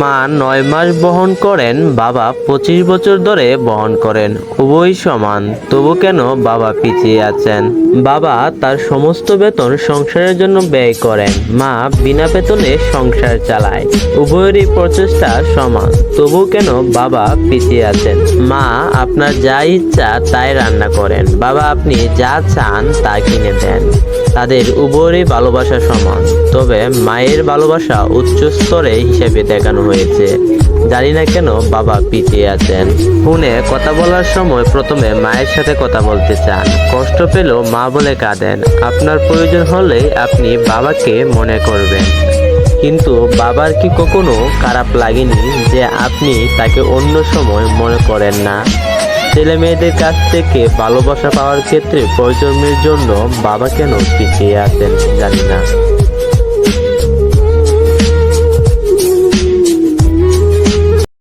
মা ৯ মাস বহন করেন, বাবা ২৫ বছর ধরে বহন করেন। উভয়ই সমান, তবু কেন বাবা পিছিয়ে আছেন? বাবা তার সমস্ত বেতন সংসারের জন্য ব্যয় করেন, মা বিনা বেতনে সংসার চালায়। উভয়েরই প্রচেষ্টা সমান, তবু কেন বাবা পিছিয়ে আছেন? মা আপনার যা ইচ্ছা তাই রান্না করেন, বাবা আপনি যা চান তা কিনে দেন। তাদের উভয়েরই ভালোবাসা সমান, তবে মায়ের ভালোবাসা উচ্চ স্তরে হিসেবে দেখানো হয়েছে। জানি না কেন বাবা পিছিয়ে আছেন। ফোনে কথা বলার সময় প্রথমে মায়ের সাথে কথা বলতে চান, কষ্ট পেলেও মা বলে কাঁদেন। আপনার প্রয়োজন হলে আপনি বাবাকে মনে করবেন, কিন্তু বাবার কি কখনো খারাপ লাগেনি যে আপনি তাকে অন্য সময় মনে করেন না? ছেলে মেয়েদের কাছ থেকে ভালোবাসা পাওয়ার ক্ষেত্রে প্রয়োজনের জন্য বাবা কেন পিছিয়ে আছেন জানি না।